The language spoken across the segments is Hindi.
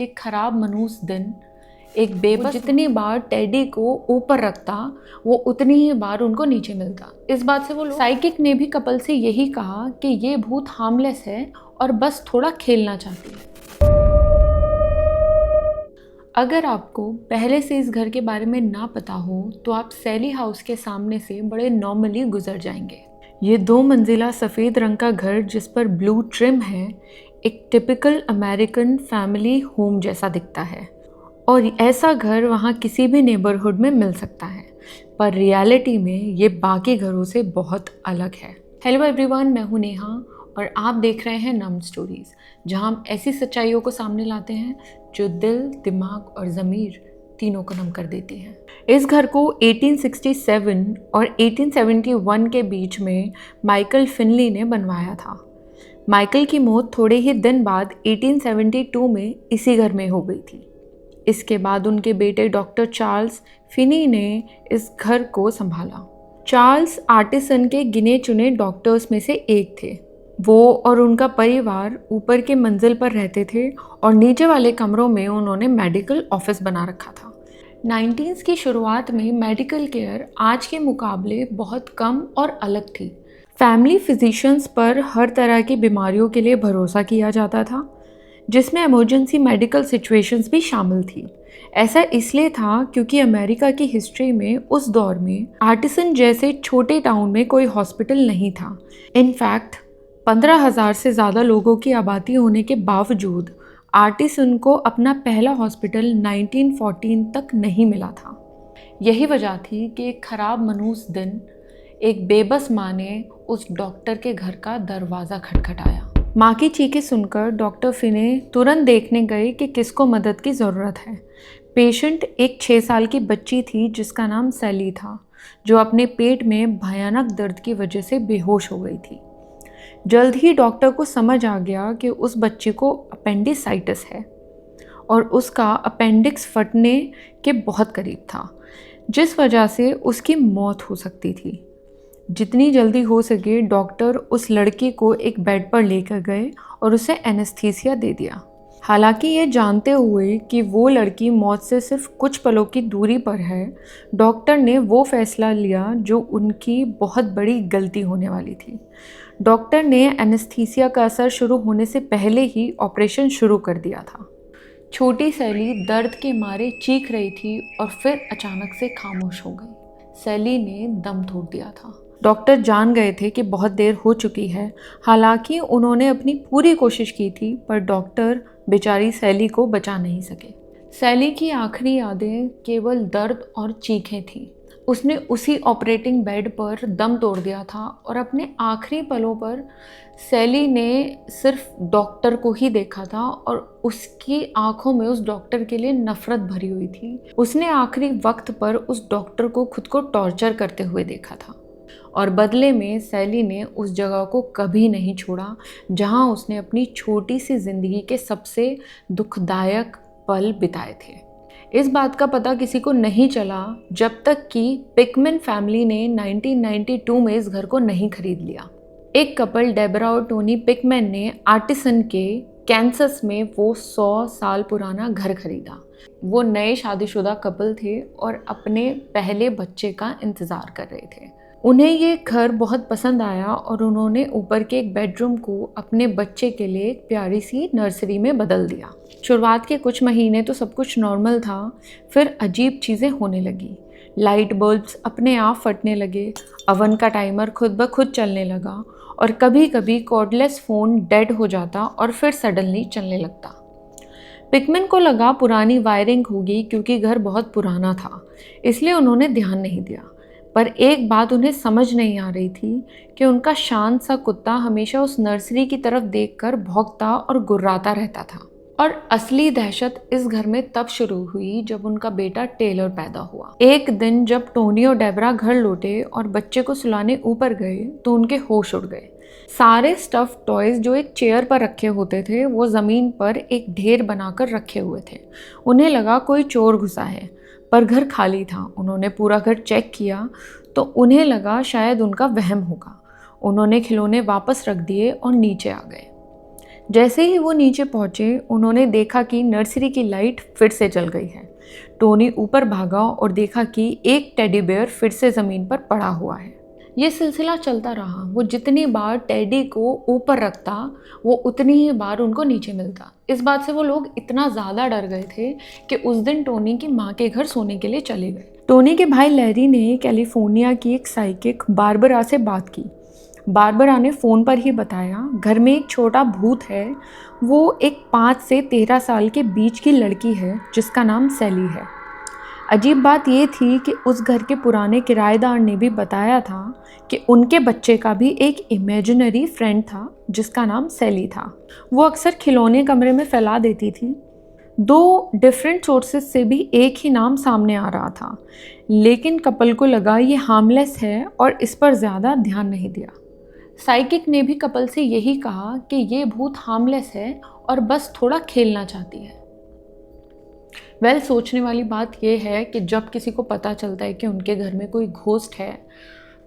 एक खराब मनहूस दिन, एक बेबस जितनी बार टेडी को ऊपर रखता वो उतनी ही बार उनको नीचे मिलता। इस बात से वो लोग साइकिक ने भी कपल से यही कहा कि ये भूत हार्मलेस है और बस थोड़ा खेलना चाहती है। अगर आपको पहले से इस घर के बारे में ना पता हो तो आप सैली हाउस के सामने से बड़े नॉर्मली गुजर जाएंगे। ये 2 मंजिला सफ़ेद रंग का घर जिस पर ब्लू ट्रिम है, एक टिपिकल अमेरिकन फैमिली होम जैसा दिखता है और ऐसा घर वहाँ किसी भी नेबरहुड में मिल सकता है, पर रियलिटी में ये बाकी घरों से बहुत अलग है। हेलो एवरीवन, मैं हूँ नेहा और आप देख रहे हैं नम स्टोरीज़, जहाँ हम ऐसी सच्चाइयों को सामने लाते हैं जो दिल, दिमाग और ज़मीर तीनों को नम कर देती हैं। इस घर को 1867 और 1871 के बीच में माइकल फिनली ने बनवाया था। माइकल की मौत थोड़े ही दिन बाद 1872 में इसी घर में हो गई थी। इसके बाद उनके बेटे डॉक्टर चार्ल्स फिनी ने इस घर को संभाला। चार्ल्स आर्टिसन के गिने चुने डॉक्टर्स में से एक थे। वो और उनका परिवार ऊपर के मंजिल पर रहते थे और नीचे वाले कमरों में उन्होंने मेडिकल ऑफिस बना रखा था। 19s की शुरुआत में मेडिकल केयर आज के मुकाबले बहुत कम और अलग थी। फैमिली फिजिशियंस पर हर तरह की बीमारियों के लिए भरोसा किया जाता था, जिसमें इमरजेंसी मेडिकल सिचुएशंस भी शामिल थी। ऐसा इसलिए था क्योंकि अमेरिका की हिस्ट्री में उस दौर में आर्टिसन जैसे छोटे टाउन में कोई हॉस्पिटल नहीं था। इनफैक्ट 15,000 से ज़्यादा लोगों की आबादी होने के बावजूद आर्टिसन को अपना पहला हॉस्पिटल 1914 तक नहीं मिला था। यही वजह थी कि एक खराब मनहूस दिन, एक बेबस माँ ने उस डॉक्टर के घर का दरवाज़ा खटखटाया। माँ की चीखें सुनकर डॉक्टर फिने तुरंत देखने गए कि किसको मदद की ज़रूरत है। पेशेंट एक 6 साल की बच्ची थी जिसका नाम सैली था, जो अपने पेट में भयानक दर्द की वजह से बेहोश हो गई थी। जल्द ही डॉक्टर को समझ आ गया कि उस बच्ची को अपेंडिसाइटिस है और उसका अपेंडिक्स फटने के बहुत करीब था, जिस वजह से उसकी मौत हो सकती थी। जितनी जल्दी हो सके डॉक्टर उस लड़की को एक बेड पर लेकर गए और उसे एनेस्थीसिया दे दिया। हालांकि ये जानते हुए कि वो लड़की मौत से सिर्फ कुछ पलों की दूरी पर है, डॉक्टर ने वो फैसला लिया जो उनकी बहुत बड़ी गलती होने वाली थी। डॉक्टर ने एनेस्थीसिया का असर शुरू होने से पहले ही ऑपरेशन शुरू कर दिया था। छोटी सैली दर्द के मारे चीख रही थी और फिर अचानक से खामोश हो गई। सैली ने दम तोड़ दिया था। डॉक्टर जान गए थे कि बहुत देर हो चुकी है। हालांकि उन्होंने अपनी पूरी कोशिश की थी, पर डॉक्टर बेचारी सैली को बचा नहीं सके। सैली की आखिरी यादें केवल दर्द और चीखें थीं। उसने उसी ऑपरेटिंग बेड पर दम तोड़ दिया था और अपने आखिरी पलों पर सैली ने सिर्फ डॉक्टर को ही देखा था और उसकी आंखों में उस डॉक्टर के लिए नफरत भरी हुई थी। उसने आखिरी वक्त पर उस डॉक्टर को खुद को टॉर्चर करते हुए देखा था और बदले में सैली ने उस जगह को कभी नहीं छोड़ा जहां उसने अपनी छोटी सी जिंदगी के सबसे दुखदायक पल बिताए थे। इस बात का पता किसी को नहीं चला जब तक कि पिकमैन फैमिली ने 1992 में इस घर को नहीं खरीद लिया। एक कपल डेबरा और टोनी पिकमैन ने आर्टिसन के कैंसस में वो 100 साल पुराना घर खरीदा। वो नए शादीशुदा कपल थे और अपने पहले बच्चे का इंतज़ार कर रहे थे। उन्हें ये घर बहुत पसंद आया और उन्होंने ऊपर के एक बेडरूम को अपने बच्चे के लिए एक प्यारी सी नर्सरी में बदल दिया। शुरुआत के कुछ महीने तो सब कुछ नॉर्मल था, फिर अजीब चीज़ें होने लगी। लाइट बल्ब्स अपने आप फटने लगे, अवन का टाइमर खुद ब खुद चलने लगा और कभी कभी कॉर्डलेस फ़ोन डेड हो जाता और फिर सडनली चलने लगता। पिकमैन को लगा पुरानी वायरिंग होगी क्योंकि घर बहुत पुराना था, इसलिए उन्होंने ध्यान नहीं दिया। पर एक बात उन्हें समझ नहीं आ रही थी कि उनका शांत सा कुत्ता हमेशा उस नर्सरी की तरफ देखकर भौंकता और गुर्राता रहता था। और असली दहशत इस घर में तब शुरू हुई जब उनका बेटा टेलर पैदा हुआ। एक दिन जब टोनी और डेबरा घर लौटे और बच्चे को सुलाने ऊपर गए तो उनके होश उड़ गए। सारे स्टफ टॉयज जो एक चेयर पर रखे होते थे वो ज़मीन पर एक ढेर बनाकर रखे हुए थे। उन्हें लगा कोई चोर घुसा है, पर घर खाली था। उन्होंने पूरा घर चेक किया तो उन्हें लगा शायद उनका वहम होगा। उन्होंने खिलौने वापस रख दिए और नीचे आ गए। जैसे ही वो नीचे पहुंचे उन्होंने देखा कि नर्सरी की लाइट फिर से जल गई है। टोनी ऊपर भागा और देखा कि एक टेडी बेयर फिर से ज़मीन पर पड़ा हुआ है। ये सिलसिला चलता रहा। वो जितनी बार टेडी को ऊपर रखता वो उतनी ही बार उनको नीचे मिलता। इस बात से वो लोग इतना ज़्यादा डर गए थे कि उस दिन टोनी की माँ के घर सोने के लिए चले गए। टोनी के भाई लैरी ने कैलिफोर्निया की एक साइकिक बारबरा से बात की। बारबरा ने फ़ोन पर ही बताया घर में एक छोटा भूत है। वो एक 5 से 13 साल के बीच की लड़की है जिसका नाम सैली है। अजीब बात ये थी कि उस घर के पुराने किराएदार ने भी बताया था कि उनके बच्चे का भी एक इमेजिनरी फ्रेंड था जिसका नाम सैली था। वो अक्सर खिलौने कमरे में फैला देती थी। 2 डिफरेंट सोर्सेस से भी एक ही नाम सामने आ रहा था, लेकिन कपल को लगा ये हार्मलेस है और इस पर ज़्यादा ध्यान नहीं दिया। साइकिक ने भी कपल से यही कहा कि ये भूत हार्मलेस है और बस थोड़ा खेलना चाहती है। सोचने वाली बात यह है कि जब किसी को पता चलता है कि उनके घर में कोई घोस्ट है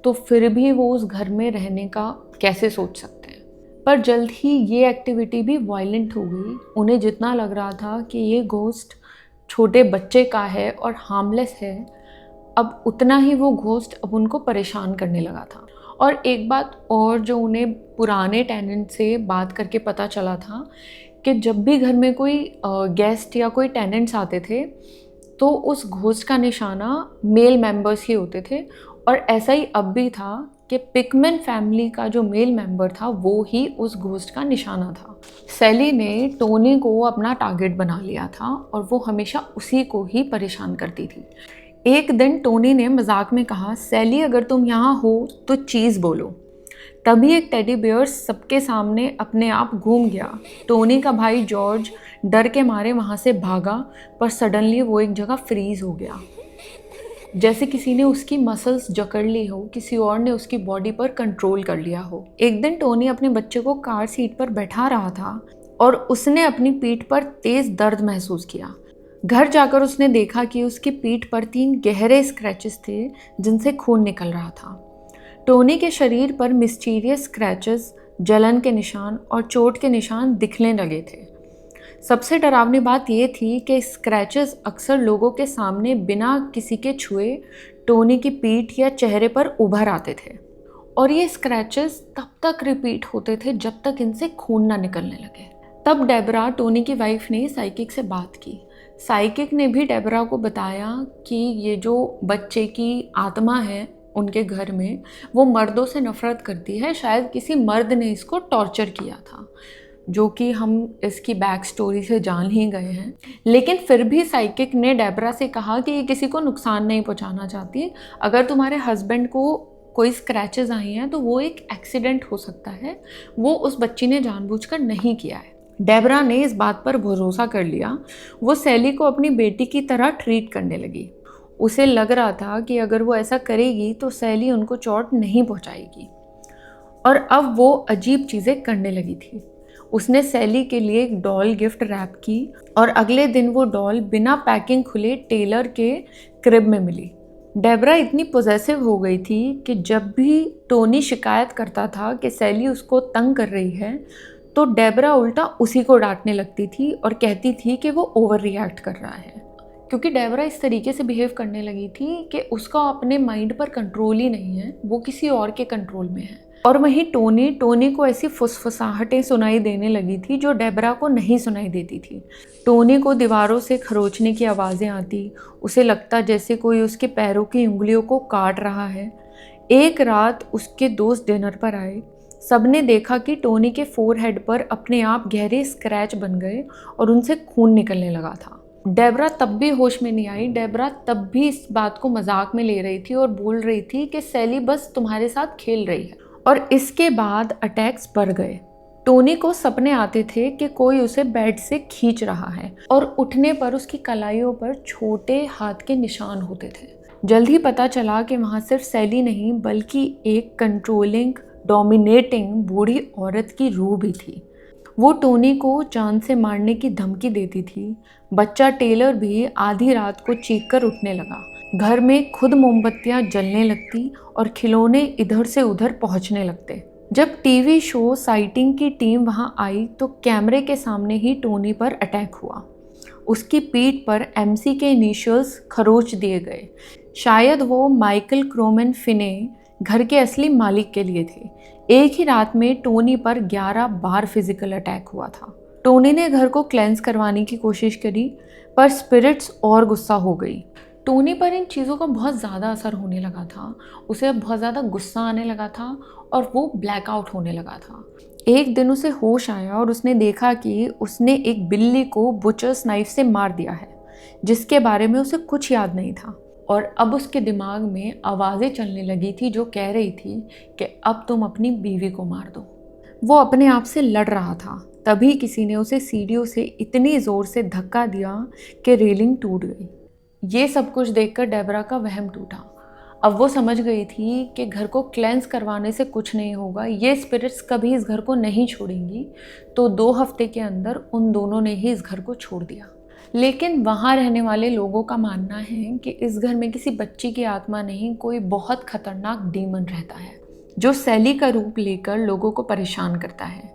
तो फिर भी वो उस घर में रहने का कैसे सोच सकते हैं। पर जल्द ही ये एक्टिविटी भी वायलेंट हो गई। उन्हें जितना लग रहा था कि ये घोस्ट छोटे बच्चे का है और हार्मलेस है, अब उतना ही वो घोस्ट अब उनको परेशान करने लगा था। और एक बात और जो उन्हें पुराने टेनेंट से बात करके पता चला था कि जब भी घर में कोई गेस्ट या कोई टेनेंट्स आते थे तो उस घोस्ट का निशाना मेल मेंबर्स ही होते थे। और ऐसा ही अब भी था कि पिकमैन फैमिली का जो मेल मेंबर था वो ही उस घोस्ट का निशाना था। सैली ने टोनी को अपना टारगेट बना लिया था और वो हमेशा उसी को ही परेशान करती थी। एक दिन टोनी ने मजाक में कहा, सैली अगर तुम यहाँ हो तो चीज़ बोलो। तभी एक टेडी बेयर सबके सामने अपने आप घूम गया। टोनी का भाई जॉर्ज डर के मारे वहाँ से भागा, पर सडनली वो एक जगह फ्रीज हो गया, जैसे किसी ने उसकी मसल्स जकड़ ली हो, किसी और ने उसकी बॉडी पर कंट्रोल कर लिया हो। एक दिन टोनी अपने बच्चे को कार सीट पर बैठा रहा था और उसने अपनी पीठ पर तेज दर्द महसूस किया। घर जाकर उसने देखा कि उसकी पीठ पर 3 गहरे स्क्रैचेस थे जिनसे खून निकल रहा था। टोनी के शरीर पर मिस्टीरियस स्क्रैचेस, जलन के निशान और चोट के निशान दिखने लगे थे। सबसे डरावनी बात यह थी कि स्क्रैचेस अक्सर लोगों के सामने बिना किसी के छुए टोनी की पीठ या चेहरे पर उभर आते थे, और ये स्क्रैचेस तब तक रिपीट होते थे जब तक इनसे खून ना निकलने लगे। तब डेबरा, टोनी की वाइफ, ने साइकिक से बात की। साइकिक ने भी डेबरा को बताया कि ये जो बच्चे की आत्मा है उनके घर में, वो मर्दों से नफरत करती है। शायद किसी मर्द ने इसको टॉर्चर किया था, जो कि हम इसकी बैक स्टोरी से जान ही गए हैं। लेकिन फिर भी साइकिक ने डेबरा से कहा कि ये किसी को नुकसान नहीं पहुंचाना चाहती। अगर तुम्हारे हस्बैंड को कोई स्क्रैचेस आई हैं तो वो एक एक्सीडेंट हो सकता है, वो उस बच्ची ने जानबूझकर नहीं किया है। डेबरा ने इस बात पर भरोसा कर लिया। वो सैली को अपनी बेटी की तरह ट्रीट करने लगी। उसे लग रहा था कि अगर वो ऐसा करेगी तो सैली उनको चोट नहीं पहुंचाएगी, और अब वो अजीब चीज़ें करने लगी थी। उसने सैली के लिए एक डॉल गिफ्ट रैप की और अगले दिन वो डॉल बिना पैकिंग खुले टेलर के क्रिब में मिली। डेबरा इतनी पॉसेसिव हो गई थी कि जब भी टोनी शिकायत करता था कि सैली उसको तंग कर रही है तो डेबरा उल्टा उसी को डांटने लगती थी और कहती थी कि वो ओवर रिएक्ट कर रहा है, क्योंकि डेबरा इस तरीके से बिहेव करने लगी थी कि उसका अपने माइंड पर कंट्रोल ही नहीं है, वो किसी और के कंट्रोल में है। और वहीं टोनी को ऐसी फुसफुसाहटें सुनाई देने लगी थी जो डेबरा को नहीं सुनाई देती थी। टोनी को दीवारों से खरोचने की आवाज़ें आती, उसे लगता जैसे कोई उसके पैरों की उंगलियों को काट रहा है। एक रात उसके दोस्त डिनर पर आए। सबने देखा कि टोनी के फोरहेड पर अपने आप गहरे स्क्रैच बन गए और उनसे खून निकलने लगा था। डेबरा तब भी होश में नहीं आई। डेबरा तब भी इस बात को मजाक में ले रही थी और बोल रही थी कि सैली बस तुम्हारे साथ खेल रही है। और इसके बाद अटैक्स बढ़ गए। टोनी को सपने आते थे कि कोई उसे बेड से खींच रहा है और उठने पर उसकी कलाइयों पर छोटे हाथ के निशान होते थे। जल्द ही पता चला कि वहाँ सिर्फ सैली नहीं बल्कि एक कंट्रोलिंग, डोमिनेटिंग बूढ़ी औरत की रूह भी थी। वो टोनी को जान से मारने की धमकी देती थी। बच्चा टेलर भी आधी रात को चीख कर उठने लगा। घर में खुद मोमबत्तियां जलने लगती और खिलौने इधर से उधर पहुंचने लगते। जब टीवी शो साइटिंग की टीम वहां आई तो कैमरे के सामने ही टोनी पर अटैक हुआ। उसकी पीठ पर एमसी के इनिशियल्स खरोच दिए गए। शायद वो माइकल क्रोमन फिने घर के असली मालिक के लिए थे। एक ही रात में टोनी पर 11 बार फिजिकल अटैक हुआ था। टोनी ने घर को क्लेंस करवाने की कोशिश करी, पर स्पिरिट्स और गुस्सा हो गई। टोनी पर इन चीज़ों का बहुत ज़्यादा असर होने लगा था। उसे बहुत ज़्यादा गुस्सा आने लगा था और वो ब्लैकआउट होने लगा था। एक दिन उसे होश आया और उसने देखा कि उसने एक बिल्ली को बुचर्स नाइफ से मार दिया है, जिसके बारे में उसे कुछ याद नहीं था। और अब उसके दिमाग में आवाज़ें चलने लगी थी जो कह रही थी कि अब तुम अपनी बीवी को मार दो। वो अपने आप से लड़ रहा था, तभी किसी ने उसे सीढ़ियों से इतनी ज़ोर से धक्का दिया कि रेलिंग टूट गई। ये सब कुछ देखकर डेबरा का वहम टूटा। अब वो समझ गई थी कि घर को क्लेंस करवाने से कुछ नहीं होगा, ये स्पिरिट्स कभी इस घर को नहीं छोड़ेंगी। तो 2 हफ्ते के अंदर उन दोनों ने ही इस घर को छोड़ दिया। लेकिन वहाँ रहने वाले लोगों का मानना है कि इस घर में किसी बच्ची की आत्मा नहीं, कोई बहुत खतरनाक डीमन रहता है जो सैली का रूप लेकर लोगों को परेशान करता है।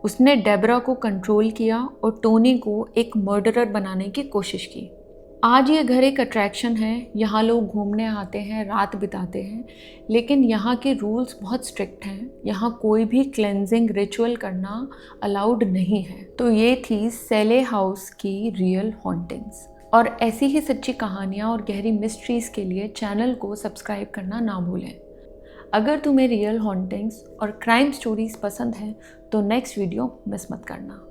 उसने डेबरा को कंट्रोल किया और टोनी को एक मर्डरर बनाने की कोशिश की। आज ये घर एक अट्रैक्शन है, यहाँ लोग घूमने आते हैं, रात बिताते हैं, लेकिन यहाँ के रूल्स बहुत स्ट्रिक्ट हैं। यहाँ कोई भी क्लेंजिंग रिचुअल करना अलाउड नहीं है। तो ये थी सैले हाउस की रियल हॉन्टिंग्स। और ऐसी ही सच्ची कहानियाँ और गहरी मिस्ट्रीज़ के लिए चैनल को सब्सक्राइब करना ना भूलें। अगर तुम्हें रियल हॉन्टिंग्स और क्राइम स्टोरीज़ पसंद हैं तो नेक्स्ट वीडियो मिस मत करना।